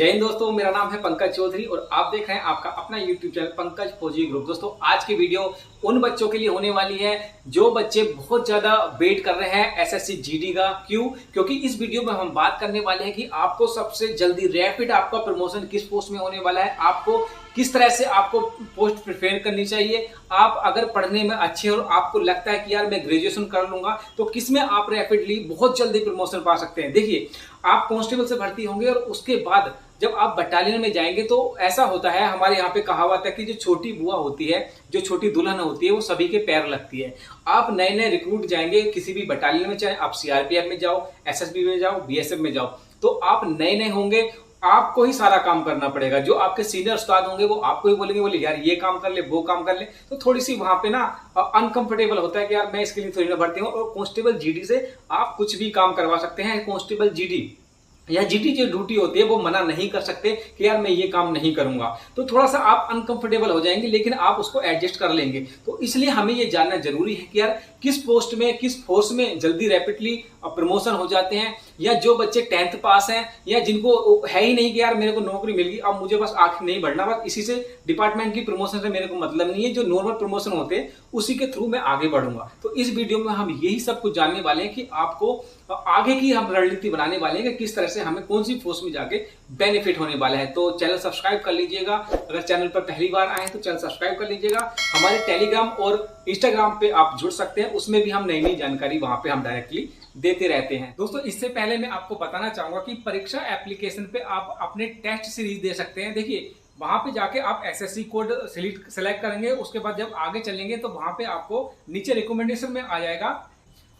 जय हिंद दोस्तों, मेरा नाम है पंकज चौधरी और आप देख रहे हैं आपका अपना यूट्यूब चैनल पंकज फौजी ग्रुप। दोस्तों, आज की वीडियो उन बच्चों के लिए होने वाली है जो बच्चे बहुत ज्यादा वेट कर रहे हैं एसएससी जीडी का। क्यों? क्योंकि इस वीडियो में हम बात करने वाले हैं कि आपको सबसे जल्दी रैपिड आपका प्रमोशन किस पोस्ट में होने वाला है, आपको किस तरह से आपको पोस्ट प्रिपेयर करनी चाहिए। आप अगर पढ़ने में अच्छे और आपको लगता है कि यार मैं ग्रेजुएशन कर लूंगा, तो किसमें आप रैपिडली बहुत जल्दी प्रमोशन पा सकते हैं। देखिए, आप कांस्टेबल से भर्ती होंगे और उसके बाद जब आप बटालियन में जाएंगे तो ऐसा होता है, हमारे यहाँ पे कहावत है कि जो छोटी बुआ होती है, जो छोटी दुल्हन होती है, वो सभी के पैर लगती है। आप नए नए रिक्रूट जाएंगे किसी भी बटालियन में, चाहे आप सीआरपीएफ में जाओ, एसएसबी में जाओ, बीएसएफ में जाओ, तो आप नए नए होंगे, आपको ही सारा काम करना पड़ेगा। जो आपके सीनियर उस्ताद होंगे वो आपको ही बोलेंगे, बोले यार ये काम कर ले, वो काम कर ले, तो थोड़ी सी वहां पे ना अनकंफर्टेबल होता है कि यार मैं इसके लिए थोड़ी ना भर्ती हूँ। और कांस्टेबल जीडी से आप कुछ भी काम करवा सकते हैं। कांस्टेबल जीडी या जीडी जो ड्यूटी होती है वो मना नहीं कर सकते कि यार मैं ये काम नहीं करूंगा। तो थोड़ा सा आप अनकंफर्टेबल हो जाएंगे, लेकिन आप उसको एडजस्ट कर लेंगे। तो इसलिए हमें ये जानना जरूरी है कि यार किस पोस्ट में, किस फोर्स में जल्दी रैपिडली प्रमोशन हो जाते हैं। या जो बच्चे 10th पास हैं या जिनको है ही नहीं कि यार मेरे को नौकरी मिल गई, अब मुझे बस आगे नहीं बढ़ना, बस इसी से डिपार्टमेंट की प्रमोशन से मेरे को मतलब नहीं है, जो नॉर्मल प्रमोशन होते हैं उसी के थ्रू मैं आगे बढ़ूंगा। तो इस वीडियो में हम यही सब कुछ जानने वाले हैं कि आपको आगे की हम रणनीति बनाने वाले हैं कि किस तरह से हमें कौन सी फोर्स में जाके बेनिफिट होने वाला है। तो चैनल सब्सक्राइब कर लीजिएगा, अगर चैनल पर पहली बार आए तो चैनल सब्सक्राइब कर लीजिएगा। हमारे टेलीग्राम और इंस्टाग्राम पे आप जुड़ सकते हैं, उसमें भी हम नई नई जानकारी वहां पे हम डायरेक्टली देते रहते हैं। दोस्तों, इससे पहले मैं आपको बताना चाहूंगा कि परीक्षा एप्लीकेशन पे आप अपने टेस्ट सीरीज दे सकते हैं। देखिए, वहां पे जाके आप एसएससी कोड सेलेक्ट करेंगे, उसके बाद जब आगे चलेंगे तो वहां पे आपको नीचे रिकमेंडेशन में आ जाएगा,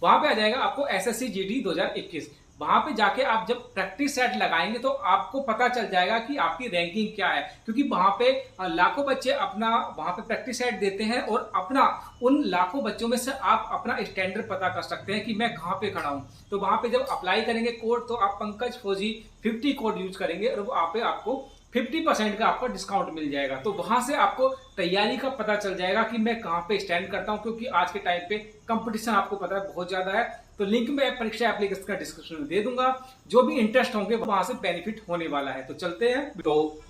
वहां पे आ जाएगा आपको एसएससी जीडी 2021। वहां पे जाके आप जब प्रैक्टिस सेट लगाएंगे तो आपको पता चल जाएगा कि आपकी रैंकिंग क्या है, क्योंकि वहां पे लाखों बच्चे अपना वहां पे प्रैक्टिस सेट देते हैं और अपना उन लाखों बच्चों में से आप अपना स्टैंडर्ड पता कर सकते हैं कि मैं कहां पे खड़ा हूं। तो वहां पे जब अप्लाई करेंगे कोड, तो आप पंकज फौजी 50 कोड यूज करेंगे और वहां पे आपको 50% का आपको डिस्काउंट मिल जाएगा। तो वहां से आपको तैयारी का पता चल जाएगा कि मैं कहां पे स्टैंड करता हूं, क्योंकि आज के टाइम पे कंपटीशन आपको पता है बहुत ज्यादा है। तो लिंक मैं परीक्षा एप्लीकेशन का डिस्क्रिप्शन में दे दूंगा, जो भी इंटरेस्ट होंगे वहां से बेनिफिट होने वाला है। तो चलते हैं, तो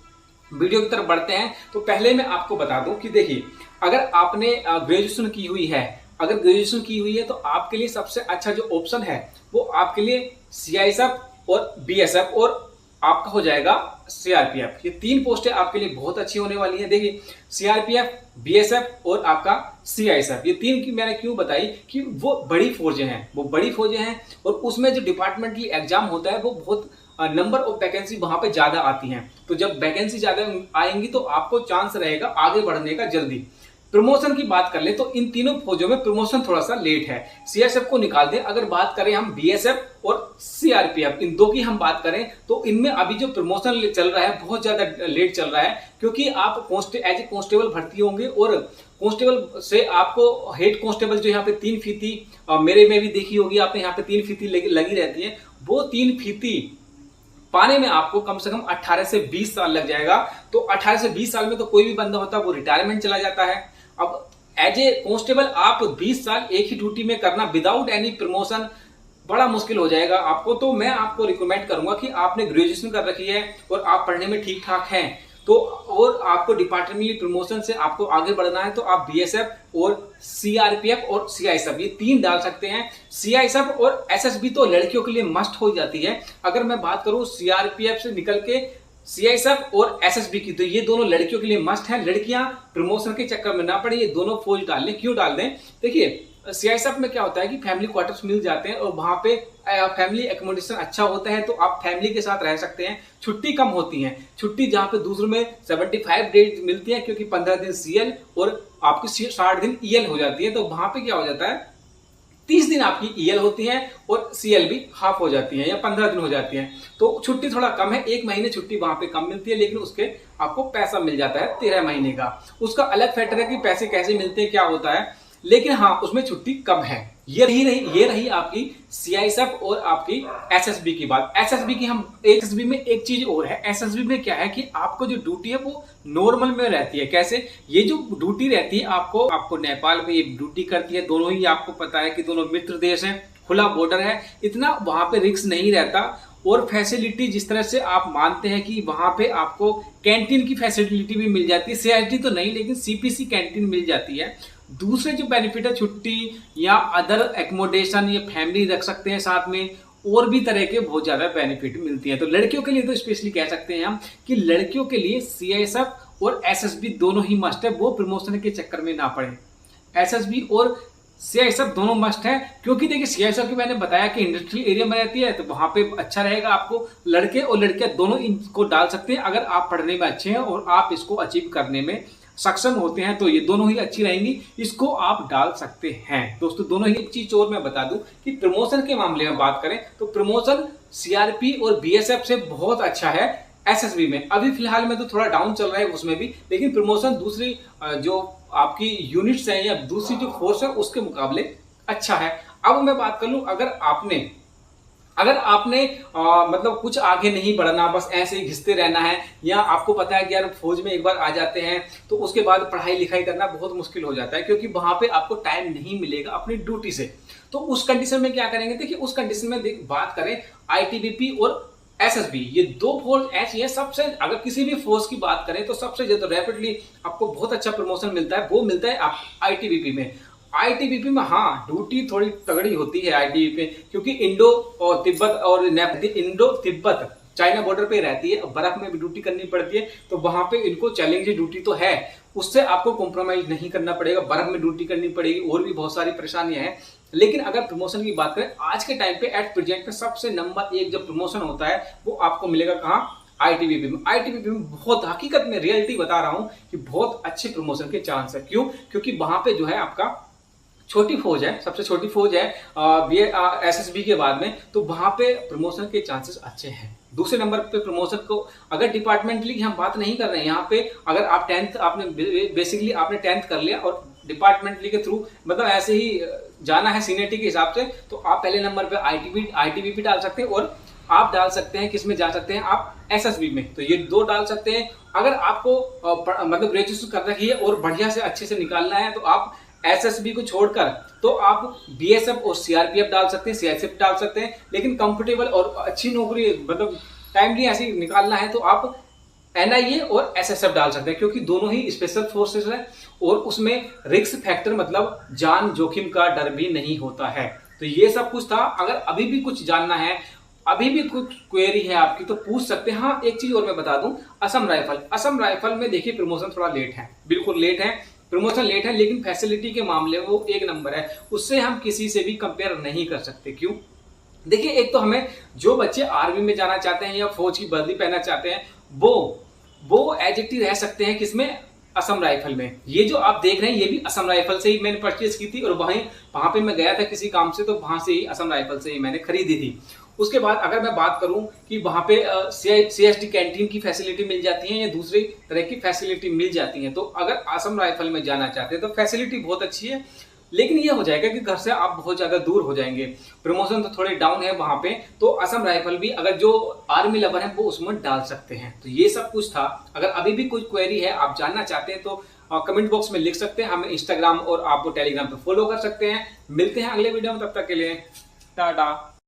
वीडियो की तरफ बढ़ते हैं। तो पहले मैं आपको बता दूं कि देखिए, अगर आपने ग्रेजुएशन की हुई है, अगर ग्रेजुएशन की हुई है तो आपके लिए सबसे अच्छा जो ऑप्शन है वो आपके लिए सीआईएसएफ और बीएसएफ और आपका हो जाएगा सीआरपीएफ। ये तीन पोस्टें आपके लिए बहुत अच्छी होने वाली हैं। देखिए, सीआरपीएफ, बीएसएफ और आपका सीआईएसएफ, ये तीन की मैंने क्यों बताई कि वो बड़ी फौजें हैं, वो बड़ी फौजें हैं और उसमें जो डिपार्टमेंटली एग्जाम होता है वो बहुत नंबर ऑफ वैकेंसी वहां पे ज्यादा आती हैं। तो जब वैकेंसी ज्यादा आएंगी तो आपको चांस रहेगा आगे बढ़ने का जल्दी। प्रमोशन की बात कर ले तो इन तीनों फौजों में प्रमोशन थोड़ा सा लेट है। सीआईएसएफ को निकाल दें, अगर बात करें हम बीएसएफ और सीआरपीएफ, इन दो की हम बात करें तो इनमें अभी जो प्रमोशन चल रहा है बहुत ज्यादा लेट चल रहा है, क्योंकि आप एज ए कांस्टेबल भर्ती होंगे और कांस्टेबल से आपको हेड कांस्टेबल जो यहाँ पे 3 फीती, मेरे में भी देखी होगी आपने, यहाँ पे 3 फीती लगी रहती है, वो 3 फीती पाने में आपको कम से कम 18 से 20 साल लग जाएगा। तो 18 से 20 साल में तो कोई भी बंदा होता है वो रिटायरमेंट चला जाता है। अब एज ए कांस्टेबल आप 20 साल एक ही ड्यूटी में करना विदाउट एनी प्रमोशन बड़ा मुश्किल हो जाएगा आपको। तो मैं आपको रिकमेंड करूंगा कि आपने ग्रेजुएशन कर रखी है और आप पढ़ने में ठीक ठाक हैं, तो और आपको डिपार्टमेंटली प्रमोशन से आपको आगे बढ़ना है, तो आप बीएसएफ और सीआरपीएफ और सीआईएसएफ ये 3 डाल सकते हैं। सीआईएसएफ और एसएसबी तो लड़कियों के लिए मस्ट हो जाती है। अगर मैं बात करूं सीआरपीएफ से निकल के सीआईएसएफ और एसएसबी की, तो ये दोनों लड़कियों के लिए मस्ट है। लड़कियां प्रमोशन के चक्कर में ना पड़े, ये दोनों फौज डाल लें। क्यों डाल दें? देखिए, सीआईएसएफ में क्या होता है कि फैमिली क्वार्टर्स मिल जाते हैं और वहां पे फैमिली एकोमोडेशन अच्छा होता है, तो आप फैमिली के साथ रह सकते हैं। छुट्टी कम होती है, छुट्टी जहां पे दूसरों में 75 डेज मिलती है, क्योंकि 15 दिन सीएल और आपकी 60 दिन ईएल हो जाती है। तो वहां पे क्या हो जाता है, 30 दिन आपकी ईएल होती है और सीएल भी हाफ हो जाती है या 15 दिन हो जाती है। तो छुट्टी थोड़ा कम है, 1 महीने छुट्टी वहां पे कम मिलती है, लेकिन उसके आपको पैसा मिल जाता है 13 महीने का। उसका अलग फैक्टर है कि पैसे कैसे मिलते हैं, क्या होता है, लेकिन हाँ उसमें छुट्टी कम है। ये रही आपकी सीआईएसएफ और आपकी एसएसबी की बात। एसएसबी की हम एसएसबी में एक चीज और है, एसएसबी में क्या है कि आपको जो ड्यूटी है वो नॉर्मल में रहती है। कैसे? ये जो ड्यूटी रहती है आपको नेपाल में ये ड्यूटी करती है, दोनों ही आपको पता है कि दोनों मित्र देश हैं, खुला बॉर्डर है, इतना वहां पे रिस्क नहीं रहता और फैसिलिटी जिस तरह से आप मानते हैं कि वहां पे आपको कैंटीन की फैसिलिटी भी मिल जाती है, सीआईटी तो नहीं लेकिन सीपीसी कैंटीन मिल जाती है। दूसरे जो बेनिफिट है, छुट्टी या अदर एकोमोडेशन या फैमिली रख सकते हैं साथ में, और भी तरह के बहुत ज्यादा बेनिफिट मिलती है। तो लड़कियों के लिए तो स्पेशली कह सकते हैं हम कि लड़कियों के लिए सीआईएसएफ और एसएसबी दोनों ही मस्ट है, वो प्रमोशन के चक्कर में ना पड़े। एसएसबी और सीआईएसएफ दोनों मस्ट है, क्योंकि देखिए सीआईएसएफ की मैंने बताया कि इंडस्ट्रियल एरिया में रहती है, तो वहां पे अच्छा रहेगा। आपको लड़के और लड़कियां दोनों इनको डाल सकते हैं अगर आप पढ़ने में अच्छे हैं और आप इसको अचीव करने में सक्षम होते हैं, तो ये दोनों ही अच्छी रहेंगी, इसको आप डाल सकते हैं। दोस्तों दोनों ही। एक चीज और मैं बता दूं कि प्रमोशन के मामले में बात करें तो प्रमोशन सीआरपी और बीएसएफ से बहुत अच्छा है एसएसबी में। अभी फिलहाल में तो थोड़ा डाउन चल रहा है उसमें भी, लेकिन प्रमोशन दूसरी जो आपकी यूनिट्स है या दूसरी जो फोर्स है उसके मुकाबले अच्छा है। अब मैं बात कर लूं, अगर आपने मतलब कुछ आगे नहीं बढ़ना, बस ऐसे ही घिसते रहना है, या आपको पता है कि यार फौज में एक बार आ जाते हैं तो उसके बाद पढ़ाई लिखाई करना बहुत मुश्किल हो जाता है, क्योंकि वहां पे आपको टाइम नहीं मिलेगा अपनी ड्यूटी से। तो उस कंडीशन में क्या करेंगे? देखिए उस कंडीशन में बात करें आईटीबीपी और एसएसबी, ये दो फोर्स ऐसी है सबसे, अगर किसी भी फोर्स की बात करें तो सबसे ज्यादा रैपिडली आपको बहुत अच्छा प्रमोशन मिलता है, वो मिलता है आप आईटीबीपी में। आईटीबीपी में हाँ ड्यूटी थोड़ी तगड़ी होती है आईटीबीपी में, क्योंकि इंडो और तिब्बत और इंडो तिब्बत चाइना बॉर्डर पे रहती है, बर्फ में भी ड्यूटी करनी पड़ती है, तो वहां पे इनको चैलेंजिंग ड्यूटी तो है, उससे आपको कॉम्प्रोमाइज नहीं करना पड़ेगा, बर्फ में ड्यूटी करनी पड़ेगी, और भी बहुत सारी परेशानियां हैं। लेकिन अगर प्रमोशन की बात करें आज के टाइम पे एट प्रेजेंट पे सबसे नंबर 1 जो प्रमोशन होता है वो आपको मिलेगा कहाँ? आईटीबीपी में। आईटीबीपी में बहुत, हकीकत में रियलिटी बता रहा हूं कि बहुत अच्छे प्रमोशन के चांस है। क्यों? क्योंकि वहां पे जो है आपका छोटी फौज है, सबसे छोटी फौज है एसएसबी के बाद में, तो वहां पे प्रमोशन के चांसेस अच्छे हैं। दूसरे नंबर पे प्रमोशन को अगर डिपार्टमेंटली हम बात नहीं कर रहे हैं, यहाँ पे अगर आप 10th आपने बेसिकली आपने 10th कर लिया और डिपार्टमेंटली के थ्रू मतलब ऐसे ही जाना है सीनियरिटी के हिसाब से, तो आप पहले नंबर पे आईटीबीपी डाल सकते हैं, और आप डाल सकते हैं किसमें जा सकते हैं आप? एसएसबी में। तो ये दो डाल सकते हैं। अगर आपको मतलब ग्रेजुएशन कर रखी है और बढ़िया से अच्छे से निकालना है तो आप एसएसबी को छोड़कर तो आप बीएसएफ और सीआरपीएफ डाल सकते हैं, सीआईएसएफ डाल सकते हैं। लेकिन कंफर्टेबल और अच्छी नौकरी मतलब टाइमली ऐसी निकालना है तो आप एनआईए और एसएसएफ डाल सकते हैं, क्योंकि दोनों ही स्पेशल फोर्सेस है और उसमें रिस्क फैक्टर मतलब जान जोखिम का डर भी नहीं होता है। तो ये सब कुछ था। अगर अभी भी कुछ जानना है, अभी भी कुछ क्वेरी है आपकी तो पूछ सकते हैं। हाँ एक चीज और मैं बता दूं, असम राइफल में देखिए प्रमोशन थोड़ा लेट है, बिल्कुल लेट है, प्रमोशन लेट है, लेकिन फैसिलिटी के मामले में वो एक नंबर है, उससे हम किसी से भी कंपेयर नहीं कर सकते। क्यों? देखिए एक तो हमें जो बच्चे आर्मी में जाना चाहते हैं या फौज की वर्दी पहनना चाहते हैं वो एजेक्टिव रह सकते हैं किसमें? असम राइफल में। ये जो आप देख रहे हैं ये भी असम राइफल से ही मैंने परचेज की थी, और वहां पे मैं गया था किसी काम से, तो वहां से ही असम राइफल से ही मैंने खरीदी थी। उसके बाद अगर मैं बात करूं कि वहां पे सीएसडी कैंटीन की फैसिलिटी मिल जाती है या दूसरी तरह की फैसिलिटी मिल जाती है, तो अगर असम राइफल में जाना चाहते हैं तो फैसिलिटी बहुत अच्छी है, लेकिन ये हो जाएगा कि घर से आप बहुत ज्यादा दूर हो जाएंगे, प्रमोशन तो थोड़े डाउन है वहां पे। तो असम राइफल भी अगर जो आर्मी लवर है वो उसमें डाल सकते हैं। तो ये सब कुछ था। अगर अभी भी कोई क्वेरी है, आप जानना चाहते हैं, तो कमेंट बॉक्स में लिख सकते हैं, हमें इंस्टाग्राम और आपको टेलीग्राम पे फॉलो कर सकते हैं। मिलते हैं अगले वीडियो में, तब तक के लिए टाटा।